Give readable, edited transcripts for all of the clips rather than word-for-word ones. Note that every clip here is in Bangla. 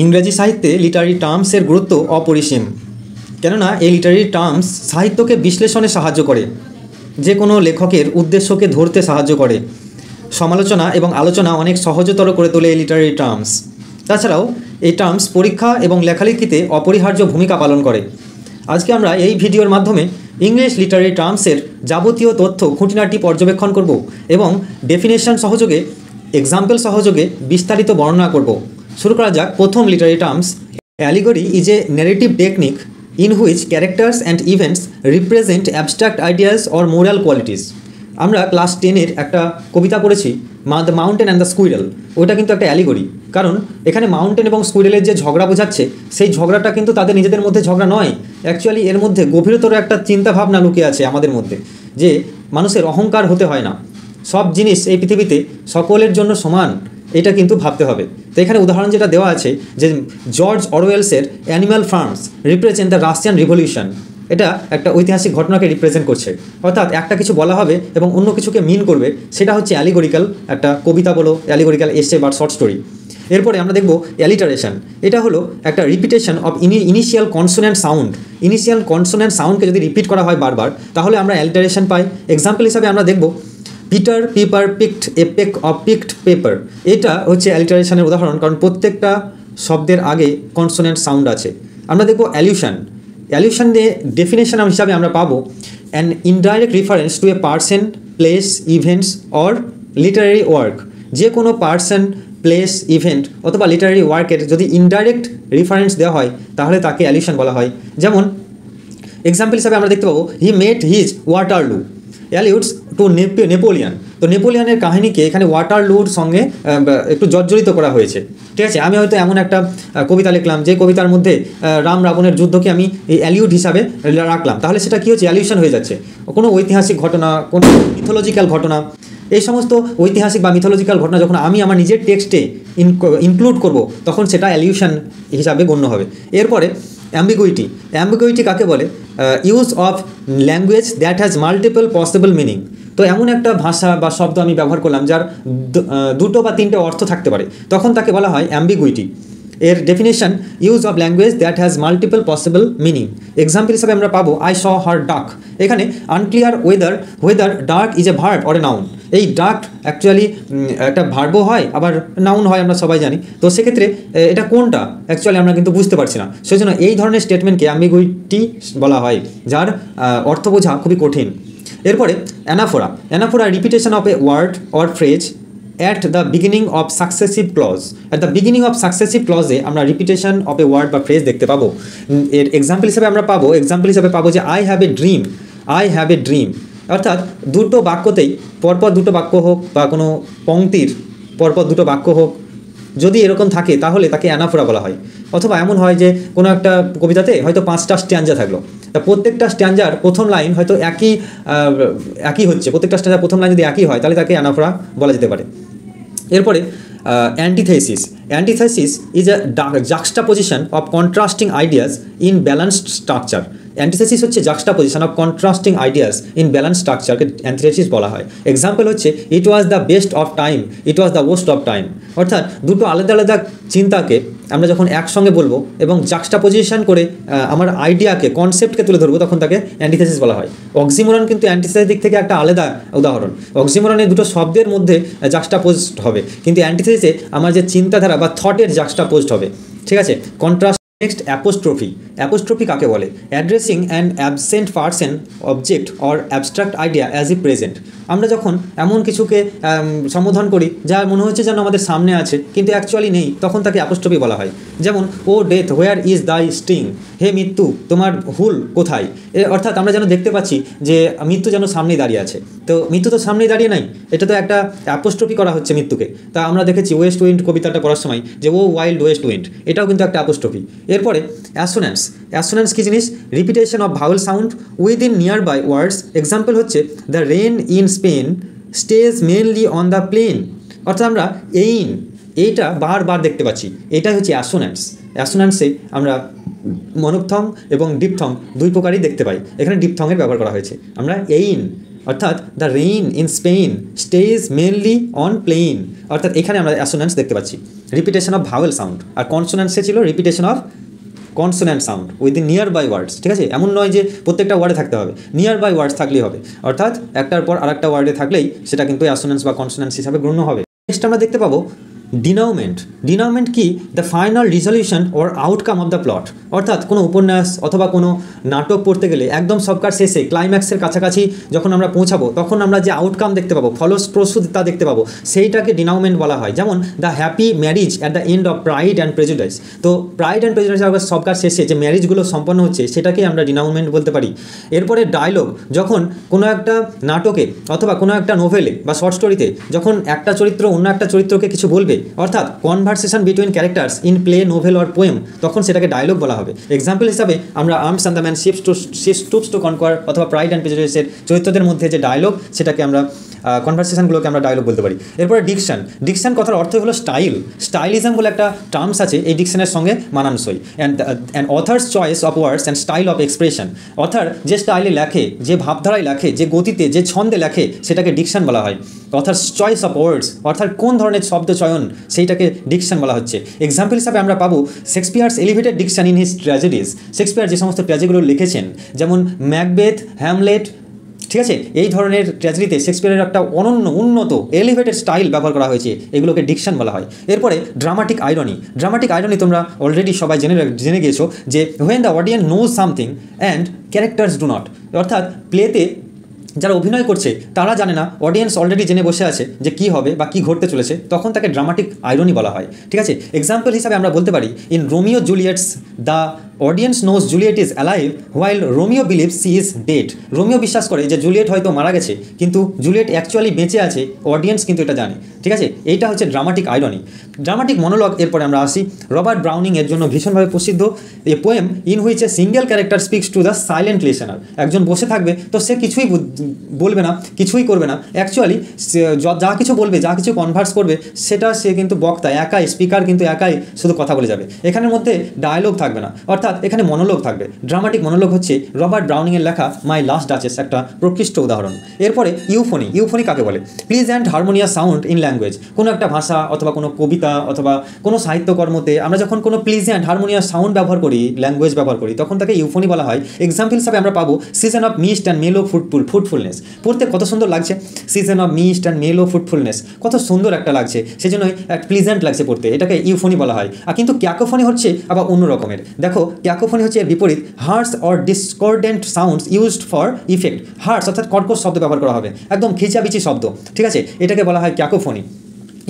ইংরেজি সাহিত্যে লিটারি টার্মসের গুরুত্ব অপরিসীম, কেননা এই লিটারি টার্মস সাহিত্যকে বিশ্লেষণে সাহায্য করে, যে কোনো লেখকের উদ্দেশ্যকে ধরতে সাহায্য করে, সমালোচনা এবং আলোচনা অনেক সহজতর করে তোলে এই লিটারি টার্মস। তাছাড়াও এই টার্মস পরীক্ষা এবং লেখালেখিতে অপরিহার্য ভূমিকা পালন করে। আজকে আমরা এই ভিডিওর মাধ্যমে ইংলিশ লিটারি টার্মসের যাবতীয় তথ্য খুঁটিনাটি পর্যবেক্ষণ করব এবং ডেফিনেশন সহযোগে, এক্সাম্পল সহযোগে বিস্তারিত বর্ণনা করব। শুরু করা যাক। প্রথম literary terms, allegory is a narrative technique in which characters and events represent abstract ideas or moral qualities। আমরা ক্লাস 10-এর একটা কবিতা পড়েছি, the mountain and the squirrel. ওটা কিন্তু একটা অ্যালিগরি, কারণ এখানে মাউন্টেন এবং স্কুইরেলের যে ঝগড়া বোঝাচ্ছে, সেই ঝগড়াটা কিন্তু তাদের নিজেদের মধ্যে ঝগড়া নয়। অ্যাকচুয়ালি এর মধ্যে গভীরতর একটা চিন্তাভাবনা লুকিয়ে আছে আমাদের মধ্যে, যে মানুষের অহংকার হতে হয় না, সব জিনিস এই পৃথিবীতে সকলের জন্য সমান, এটা কিন্তু ভাবতে হবে। তো এখানে উদাহরণ যেটা দেওয়া আছে, যে জর্জ অরওয়েলসের animal farm's represent the Russian revolution. এটা একটা ঐতিহাসিক ঘটনাকে রিপ্রেজেন্ট করছে, অর্থাৎ একটা কিছু বলা হবে এবং অন্য কিছুকে মিন করবে, সেটা হচ্ছে অ্যালিগরিক্যাল একটা কবিতা বলো, অ্যালিগরিক্যাল এসে বা শর্ট স্টোরি। এরপরে আমরা দেখব অ্যালিটারেশন। এটা হলো একটা repetition of initial consonant sound. Initial consonant সাউন্ডকে যদি রিপিট করা হয় বারবার, তাহলে আমরা অ্যালিটারেশন পাই। এক্সাম্পল হিসাবে আমরা দেখব Peter pepper picked A pack of picked paper. এটা হচ্ছে অ্যালিটারেশনের উদাহরণ, কারণ প্রত্যেকটা শব্দের আগে কনসোনেন্ট সাউন্ড আছে। আমরা দেখব অ্যালিউশন। অ্যালিউশনের ডেফিনেশন হিসাবে আমরা পাবো an indirect reference to a person, place, events or literary work. যে কোনো পার্সন, প্লেস, ইভেন্ট অথবা লিটারারি ওয়ার্কের যদি ইনডাইরেক্ট রিফারেন্স দেওয়া হয়, তাহলে তাকে অ্যালিউশন বলা হয়। যেমন এক্সাম্পল হিসাবে আমরা দেখতে পাবো হি মেট হিজ ওয়াটারলু অ্যালিউডস টু নেপোলিয়ান। তো নেপোলিয়ানের কাহিনীকে এখানে ওয়াটারলুর সঙ্গে একটু জর্জরিত করা হয়েছে। ঠিক আছে, আমি হয়তো এমন একটা কবিতা লিখলাম যে কবিতার মধ্যে রাম রাবণের যুদ্ধকে আমি অ্যালিউড হিসাবে রাখলাম, তাহলে সেটা কী হচ্ছে, অ্যালিউশন হয়ে যাচ্ছে। কোনো ঐতিহাসিক ঘটনা, কোনো মিথোলজিক্যাল ঘটনা, এই সমস্ত ঐতিহাসিক বা মিথোলজিক্যাল ঘটনা যখন আমি আমার নিজের টেক্সটে ইনক্লুড করব, তখন সেটা অ্যালিউশন হিসাবে গণ্য হবে। এরপরে অ্যাম্বিগুইটি। অ্যাম্বিগুইটি কাকে বলে? Use of language that has multiple possible meaning. তো এমন একটা ভাষা বা শব্দ আমি ব্যবহার করলাম যার দুটো বা তিনটে অর্থ থাকতে পারে, তখন তাকে বলা হয় অ্যাম্বিগুইটি। এর definition, use of language that has multiple possible meaning. Example হিসাবে আমরা পাবো আই স হার ডাক। এখানে আনক্লিয়ার ওয়েদার ডাক is a verb or a noun. এই ডাক অ্যাকচুয়ালি একটা ভার্বও হয়, আবার নাউন হয়, আমরা সবাই জানি। তো সেক্ষেত্রে এটা কোনটা অ্যাকচুয়ালি আমরা কিন্তু বুঝতে পারছি না, সেই জন্য এই ধরনের স্টেটমেন্টকে অ্যাম্বিগুইটি বলা হয়, যার অর্থ বোঝা খুবই কঠিন। এরপরে anaphora. Anaphora repetition of a word or phrase at the beginning of successive clause. At the beginning of successive ক্লজে আমরা রিপিটেশন অফ এ ওয়ার্ড বা ফ্রেজ দেখতে পাবো। এর এক্সাম্পল হিসাবে আমরা পাবো যে I have a dream, I have a dream. অর্থাৎ দুটো বাক্যতেই পরপর দুটো বাক্য হোক বা কোনো পংক্তির পরপর দুটো বাক্য হোক, যদি এরকম থাকে তাহলে তাকে অ্যানাফোরা বলা হয়। অথবা এমন হয় যে কোনো একটা কবিতাতে হয়তো 5টা স্ট্যাঞ্জা থাকলো, তা প্রত্যেকটা স্ট্যাঞ্জার প্রথম লাইন হয়তো একই হচ্ছে, প্রত্যেকটা স্ট্যাঞ্জার প্রথম লাইন যদি একই হয়, তাহলে তাকে অ্যানাফোরা বলা যেতে পারে। এরপরে antithesis. Antithesis is a juxtaposition of contrasting ideas in balanced structure. Antithesis হচ্ছে juxtaposition of contrasting ideas in balance স্ট্রাকচারকে অ্যান্টিথেসিস বলা হয়। এক্সাম্পল হচ্ছে it was the best of time, it was the worst of time. অর্থাৎ দুটো আলাদা আলাদা চিন্তাকে আমরা যখন একসঙ্গে বলবো এবং জাক্সটাপোজিশন করে আমার আইডিয়াকে, কনসেপ্টকে তুলে ধরবো, তখন তাকে অ্যান্টিথেসিস বলা হয়। অক্সিমোরন কিন্তু অ্যান্টিথেসিস দিক থেকে একটা আলাদা উদাহরণ। অক্সিমোরনে দুটো শব্দের মধ্যে জাক্সটাপোজড হবে, কিন্তু অ্যান্টিথেসিসে আমার যে চিন্তাধারা বা থটের জাক্সটাপোজড হবে। ঠিক আছে, কন্ট্রাস্ট। Next apostrophe. অ্যাপোস্ট্রফি কাকে বলে? Addressing an absent person, object or abstract idea as he present. আমরা যখন এমন কিছুকে সম্বোধন করি যা মনে হচ্ছে যেন আমাদের সামনে আছে কিন্তু অ্যাকচুয়ালি নেই, তখন তাকে অ্যাপোস্ট্রফি বলা হয়। যেমন ও ডেথ, হোয়ার ইজ দাই স্টিং। হে মৃত্যু, তোমার হুল কোথায়? অর্থাৎ আমরা যেন দেখতে পাচ্ছি যে মৃত্যু যেন সামনেই দাঁড়িয়ে আছে, তো মৃত্যু তো সামনেই দাঁড়িয়ে নাই, এটা তো একটা অ্যাপোস্ট্রফি করা হচ্ছে মৃত্যুকে। তা আমরা দেখেছি ওয়েস্ট উইন্ড কবিতাটা পড়ার সময় যে ও ওয়াইল্ড ওয়েস্ট উইন্ড, এটাও কিন্তু একটা অ্যাপোস্ট্রফি। এরপরে অ্যাসোন্যান্স। অ্যাসোন্যান্স কী জিনিস? Repetition of vowel sound within nearby words. Example হচ্ছে the rain in Spain stays mainly on the plain. অর্থাৎ আমরা এইটা বারবার দেখতে পাচ্ছি, এটাই হচ্ছে অ্যাসোন্যান্স। অ্যাসোন্যান্সে আমরা মনোপথং এবং ডিপথং দুই প্রকারই দেখতে পাই, এখানে ডিপথংয়ের ব্যবহার করা হয়েছে। আমরা অর্থাৎ the rain in Spain stays mainly on plain, অর্থাৎ এখানে আমরা অ্যাসোনেন্স দেখতে পাচ্ছি, রিপিটেশন অফ ভাওয়েল সাউন্ড, আর কনসোনেন্সে ছিল repetition of consonant sound with nearby words. ঠিক আছে, এমন নয় যে প্রত্যেকটা ওয়ার্ডে থাকতে হবে, নিয়ার বাই ওয়ার্ডস থাকলেই হবে, অর্থাৎ একটার পর আরেকটা ওয়ার্ডে থাকলেই সেটা কিন্তু অ্যাসোনেন্স বা কনসোনেন্স হিসাবে গণ্য হবে। নেক্সট আমরা দেখতে পাবো ডিনাউমেন্ট। ডিনাউমেন্ট কি? The final resolution or outcome of the plot. অর্থাৎ কোনো উপন্যাস অথবা কোনো নাটক পড়তে গেলে একদম সবকার শেষে ক্লাইম্যাক্সের কাছাকাছি যখন আমরা পৌঁছাবো তখন আমরা যে আউটকাম দেখতে পাবো, ফলপ্রসূতা দেখতে পাবো, সেইটাকে ডিনাউমেন্ট বলা হয়। যেমন the happy marriage at the end of Pride and Prejudice. তো প্রাইড অ্যান্ড প্রেজুডিস সবকার শেষে যে ম্যারিজগুলো সম্পন্ন হচ্ছে সেটাকে আমরা ডিনাউমেন্ট বলতে পারি। এরপরে ডায়লগ, যখন কোনো একটা নাটকে অথবা কোনো একটা নোভেলে বা শর্ট স্টোরিতে যখন একটা চরিত্র অন্য একটা চরিত্রকে কিছু বলবে, অর্থাৎ conversation between characters in play, novel or poem, তখন সেটাকে ডায়লগ বলা হবে। এক্সাম্পল হিসাবে আমরা Arms and the Man Stoops to Conquer অথবা প্রাইড অ্যান্ড প্রেজুডিসের চরিত্রদের মধ্যে যে ডায়লগ সেটাকে আমরা কনভারসেশনগুলোকে আমরা ডায়লগ বলতে পারি। এরপরে ডিকশন। ডিকশন কথার অর্থ হলো স্টাইল। স্টাইলিজম বলে একটা টার্মস আছে এই ডিকশনের সঙ্গে মানানসই। And author's choice of words and style of expression. Author যে স্টাইলে লেখে, যে ভাবধারায় লেখে, যে গতিতে, যে ছন্দে লেখে সেটাকে ডিকশন বলা হয়। অথার্স চয়েস অফ ওয়ার্ডস, অর্থাৎ কোন ধরনের শব্দ চয়ন সেইটাকে ডিকশন বলা হচ্ছে। এক্সাম্পল হিসাবে আমরা পাবো Shakespeare's elevated diction in his ট্র্যাজেডিস। Shakespeare যে সমস্ত ট্র্যাজেডিগুলো লিখেছেন, যেমন ম্যাকবেথ, হ্যামলেট, ঠিক আছে, এই ধরনের ট্র্যাজেডিতে শেক্সপিয়ারের একটা অনন্য উন্নত এলিভেটেড স্টাইল ব্যবহার করা হয়েছে, এগুলোকে ডিকশন বলা হয়। এরপরে ড্রামাটিক আইরনি। ড্রামাটিক আইরনি তোমরা অলরেডি সবাই জেনে গিয়েছো যে when the audience knows something and characters do not. অর্থাৎ প্লেতে যারা অভিনয় করছে তারা জানে না, অডিয়েন্স অলরেডি জেনে বসে আছে যে কী হবে বা কী ঘটতে চলেছে, তখন তাকে ড্রামাটিক আইরনি বলা হয়। ঠিক আছে, এক্সাম্পল হিসাবে আমরা বলতে পারি in Romeo Juliet's the audience knows Juliet is alive while Romeo believes she is dead. Romeo বিশ্বাস করে যে জুলিয়েট হয়তো মারা গেছে, কিন্তু জুলিয়েট অ্যাকচুয়ালি বেঁচে আছে, অডিয়েন্স কিন্তু এটা জানে। ঠিক আছে, এইটা হচ্ছে ড্রামাটিক আইরনি। ড্রামাটিক মনোলগ এরপরে আমরা আসি। রবার্ট ব্রাউনিং এর জন্য ভীষণভাবে প্রসিদ্ধ a poem in which a single character speaks to the silent listener. একজন বসে থাকবে, তো সে কিছুই বলবে না, কিছুই করবে না, অ্যাকচুয়ালি যা কিছু বলবে, যা কিছু কনভার্স করবে সেটা সে কিন্তু বক্তা একাই, স্পিকার কিন্তু একাই শুধু কথা বলে যাবে। এখানের মধ্যে ডায়লগ থাকবে না, অর্থাৎ এখানে মনোলগ থাকবে। ড্রামাটিক মনোলগ হচ্ছে রবার্ট ব্রাউনিংয়ের লেখা মাই লাস্ট ডাচেস একটা প্রকৃষ্ট উদাহরণ। এরপরে ইউফোনি। ইউফোনি কাকে বলে? Please and harmonious sound in language. কোনো একটা ভাষা অথবা কোনো কবিতা অথবা কোনো সাহিত্যকর্মতে আমরা যখন কোনো প্লিজ অ্যান্ড হারমোনিয়াস সাউন্ড ব্যবহার করি, ল্যাঙ্গুয়েজ ব্যবহার করি, তখন তাকে ইউফোনি বলা হয়। এক্সাম্পল হিসাবে আমরা পাবো সিজন অফ মিস্ট অ্যান্ড মেলো ফুডফুলনেস। পড়তে কত সুন্দর লাগছে, সিজন অফ মিস্ট অ্যান্ড মেলো ফুডফুলনেস, কত সুন্দর একটা লাগছে, সেজন্যই একটা প্লিজেন্ট লাগছে পড়তে, এটাকে ইউফোনি বলা হয়। আর কিন্তু ক্যাকোফোনি হচ্ছে আবার অন্য রকমের। দেখো, ক্যাকোফোনি হচ্ছে এর বিপরীত, harsh or discordant sounds used for effect. Harsh অর্থাৎ কর্কশ শব্দ ব্যবহার করা হবে, একদম খিচাবিচি শব্দ। ঠিক আছে, এটাকে বলা হয় cacophony.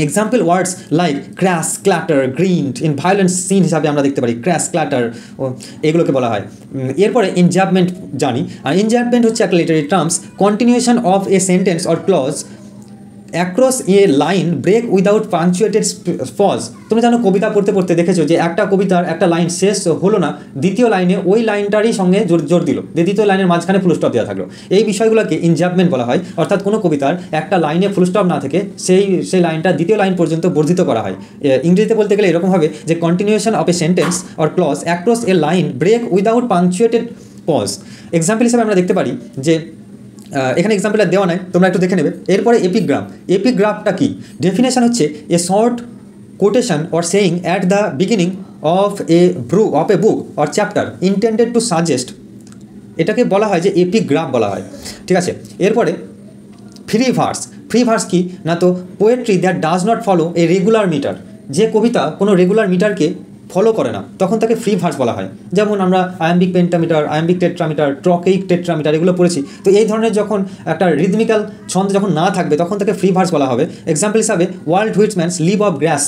Example words like crash, clatter, grind in violence scene হিসাবে আমরা দেখতে পারি ক্র্যাশ, ক্ল্যাটার, এগুলোকে বলা হয়। এরপরে ইনজাবমেন্ট জানি, আর ইনজাবমেন্ট হচ্ছে একটা literary terms, continuation of a sentence or clause across a line break without punctuated pause. তুমি জানো কবিতা পড়তে পড়তে দেখেছো যে একটা কবিতার একটা লাইন শেষ হলো না, দ্বিতীয় লাইনে ওই লাইনটারই সঙ্গে জোর দিল, যে দ্বিতীয় লাইনের মাঝখানে ফুল স্টপ দেওয়া থাকলো। এই বিষয়গুলোকে ইনজাবমেন্ট বলা হয়। অর্থাৎ কোনো কবিতার একটা লাইনে ফুল স্টপ না থেকে সেই লাইনটা দ্বিতীয় লাইন পর্যন্ত বর্ধিত করা হয়। ইংরেজিতে বলতে গেলে এরকম হবে যে continuation of a sentence or clause across a line break without punctuated pause. Example হিসাবে আমরা দেখতে পারি যে এখানে এক্সাম্পলটা দেওয়া নাই, তোমরা একটু দেখে নেবে। এরপরে এপিগ্রাম। এপিগ্রাফটা কি? ডেফিনেশন হচ্ছে a short quotation or saying at the beginning of A book or chapter intended to suggest, এটাকে বলা হয় যে এপিগ্রাফ বলা হয়। ঠিক আছে, এরপরে ফ্রি ভার্স। ফ্রি ভার্স কি না, তো poetry that does not follow a regular metre. যে কবিতা কোনো রেগুলার মিটারকে ফলো করে না তখন তাকে ফ্রি ভার্স বলা হয়। যেমন আমরা iambic pentameter, iambic tetrameter, trochaic tetrameter এগুলো পড়েছি। তো এই ধরনের যখন একটা রিদমিক্যাল ছন্দ যখন না থাকবে তখন তাকে ফ্রি ভার্স বলা হবে। এক্সাম্পল হিসাবে Walt Whitman's leave of grass,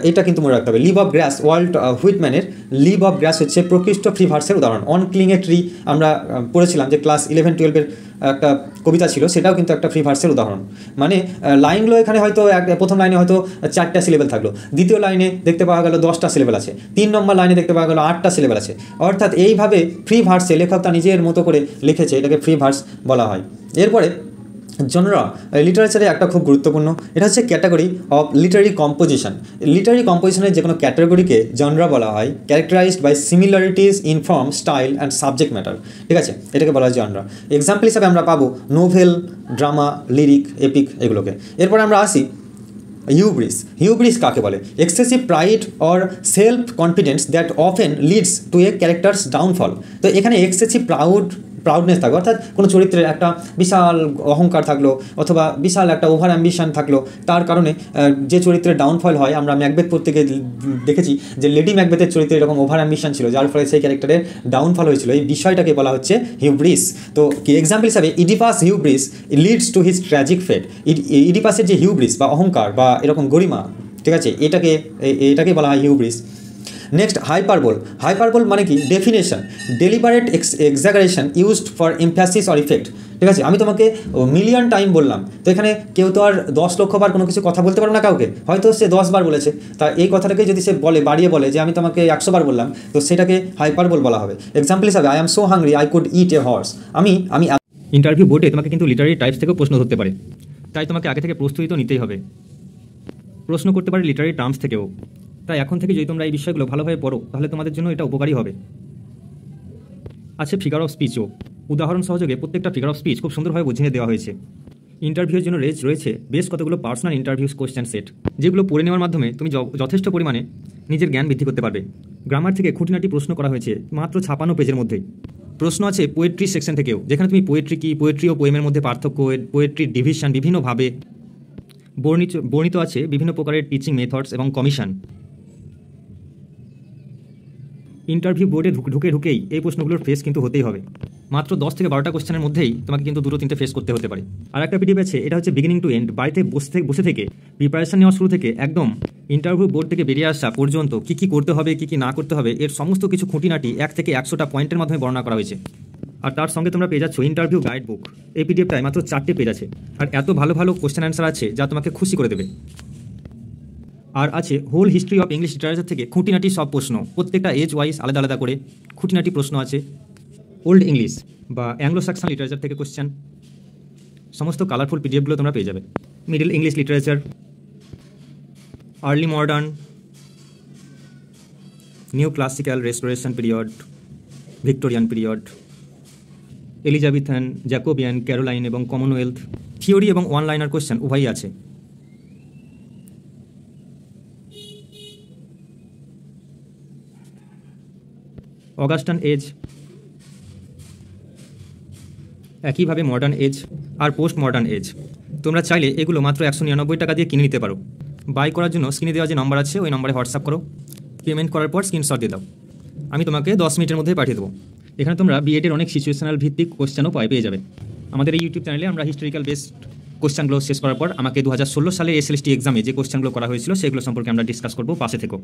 এটা কিন্তু মনে রাখতে হবে। লিভ অফ গ্রাস, ওয়াল্ট হুইটম্যানের লিভ অফ গ্রাস হচ্ছে প্রকৃষ্ট ফ্রি ভার্সের উদাহরণ। অন ক্লিং এ ট্রি আমরা পড়েছিলাম যে ক্লাস 11-12-এর একটা কবিতা ছিল, সেটাও কিন্তু একটা ফ্রি ভার্সের উদাহরণ। মানে লাইনগুলো এখানে হয়তো প্রথম লাইনে হয়তো 4টা সিলেবেল থাকলো, দ্বিতীয় লাইনে দেখতে পাওয়া গেল 10টা সিলেবেল আছে, 3 নম্বর লাইনে দেখতে পাওয়া গেল 8টা সিলেবেল আছে। অর্থাৎ এইভাবে ফ্রি ভার্সে লেখক তার নিজের মতো করে লিখেছে, এটাকে ফ্রি ভার্স বলা হয়। এরপরে জনরা লিটারেচারে একটা খুব গুরুত্বপূর্ণ, এটা হচ্ছে category of literary composition. Literary কম্পোজিশনের যে কোনো ক্যাটাগরিকে জনরা বলা হয়, characterised by similarities in form, style and subject matter. ঠিক আছে, এটাকে বলা হয় জনরা। এক্সাম্পল হিসাবে আমরা পাবো নোভেল, ড্রামা, লিরিক, এপিক, এগুলোকে। এরপরে আমরা আসি হিউব্রিস কাকে বলে? Excessive pride or self confidence that often leads to A characters downfall. তো এখানে এক্সেসিভ প্রাউডনেস থাকবে, অর্থাৎ কোনো চরিত্রের একটা বিশাল অহংকার থাকলো অথবা বিশাল একটা ওভার অ্যাম্বিশন থাকলো, তার কারণে যে চরিত্রের ডাউনফল হয়। আমরা ম্যাকবেথ পড়তে গিয়ে দেখেছি যে লেডি ম্যাকবেথের চরিত্রে এরকম ওভার অ্যাম্বিশন ছিল, যার ফলে সেই ক্যারেক্টারের ডাউনফল হয়েছিল। এই বিষয়টাকে বলা হচ্ছে হিউব্রিস। তো এক্সাম্পল হিসাবে Oedipus hubris leads to his tragic fate. ইডিপাসের যে হিউব্রিস বা অহংকার বা এরকম গরিমা, ঠিক আছে, এটাকে বলা হয় হিউব্রিস। নেক্সট হাইপারবোল মানে কি? Definition, deliberate exaggeration used for emphasis or effect. ঠিক আছে, আমি তোমাকে মিলিয়ন টাইম বললাম, তো এখানে কেউ তো আর 10 লক্ষ বার কোনো কিছু কথা বলতে পারবে না কাউকে, হয়তো সে 10 বার বলেছে। তা এই কথাটাকে যদি সে বাড়িয়ে বলে যে আমি তোমাকে 100 বার বললাম, তো সেটাকে হাইপারবোল বলা হবে। এক্সাম্পল হিসাবে I am so hungry I could it A horse. আমি ইন্টারভিউ বোর্ডে তোমাকে কিন্তু লিটারারি টাইপস থেকেও প্রশ্ন ধরতে পারে, তাই তোমাকে আগে থেকে প্রস্তুতি তো নিতেই হবে। প্রশ্ন করতে পারে লিটারারি টার্মস থেকেও। তাই এখন থেকে যদি তোমরা এই বিষয়গুলো ভালোভাবে পড়ো, তাহলে তোমাদের জন্য এটা উপকারী হবে। আছে ফিগার অফ স্পিচও। উদাহরণ সহযোগে প্রত্যেকটা ফিগার অফ স্পিচ খুব সুন্দরভাবে বুঝিয়ে দেওয়া হয়েছে। ইন্টারভিউর জন্য রয়েছে বেশ কতগুলো পার্সোনাল ইন্টারভিউস কোয়েশ্চেন সেট, যেগুলো পড়ে নেওয়ার মাধ্যমে তুমি যথেষ্ট পরিমাণে নিজের জ্ঞান বৃদ্ধি করতে পারবে। গ্রামার থেকে খুঁটিনাটি প্রশ্ন করা হয়েছে মাত্র 56 পেজের মধ্যেই। প্রশ্ন আছে পোয়েট্রি সেকশন থেকেও, যেখানে তুমি পোয়েট্রি কি, পোয়েট্রি ও পোয়েমের মধ্যে পার্থক্য, পোয়েট্রির ডিভিশন বিভিন্নভাবে বর্ণিত আছে, বিভিন্ন প্রকারের টিচিং মেথডস এবং কমিশন। ইন্টারভিউ বোর্ডে ঢুকেই এই প্রশ্নগুলোর ফেস কিন্তু হতেই হবে। মাত্র 10 থেকে 12টা কোশ্চেনের মধ্যেই তোমাকে কিন্তু 2-3টে ফেস করতে হতে পারে। আর একটা পিডিএফ আছে, এটা হচ্ছে বিগিনিং টু এন্ড। বাড়িতে বসে থেকে প্রিপারেশন নেওয়া শুরু থেকে একদম ইন্টারভিউ বোর্ড থেকে বেরিয়ে আসা পর্যন্ত কী কী করতে হবে, কী কী না করতে হবে, এর সমস্ত কিছু খুঁটিনাটি 1 থেকে 100টা পয়েন্টের মাধ্যমে বর্ণনা করা হয়েছে। আর তার সঙ্গে তোমরা পেয়ে যাচ্ছ ইন্টারভিউ গাইড বুক। এই পিডিএফটায় মাত্র 4টে পেজ আছে, আর এত ভালো ভালো কোশ্চেন অ্যান্সার আছে যা তোমাকে খুশি করে দেবে। আর আছে whole history of English literature থেকে খুঁটিনাটি সব প্রশ্ন, প্রত্যেকটা এজ ওয়াইজ আলাদা আলাদা করে খুঁটিনাটি প্রশ্ন আছে। ওল্ড ইংলিশ বা অ্যাংলো সাকসন লিটারেচার থেকে কোশ্চেন, সমস্ত কালারফুল পিডিএফগুলো তোমরা পেয়ে যাবে। Middle English literature, early modern, new classical, restoration period, Victorian period, Elizabethan, Jacobian, Caroline এবং কমনওয়েলথ। থিওরি এবং ওয়ান লাইনার কোশ্চেন উভয়ই আছে। অগাস্টান এজ, একইভাবে মডার্ন এজ আর পোস্ট মডার্ন এজ। তোমরা চাইলে এগুলো মাত্র 199 টাকা দিয়ে কিনে নিতে পারো। বাই করার জন্য স্ক্রিনে দেওয়া যে নম্বর আছে ওই নম্বরে হোয়াটসঅ্যাপ করো, পেমেন্ট করার পর স্ক্রিনশট দিয়ে দাও, আমি তোমাকে 10 মিনিটের মধ্যেই পাঠিয়ে দেবো। এখানে তোমরা বিএডের অনেক সিচুয়েশনাল ভিত্তিক কোশ্চেনও পেয়ে যাবে। আমাদের এই ইউটিউব চ্যানেলে আমরা হিস্টোরিক্যাল বেসড কোশ্চেনগুলো শেষ করার পর আমাকে 2016 সালে এসএলএসটি এক্সামে যে কোশ্চেনগুলো করা হয়েছিল সেগুলো সম্পর্কে আমরা ডিসকাস করবো, পাশে থেকো।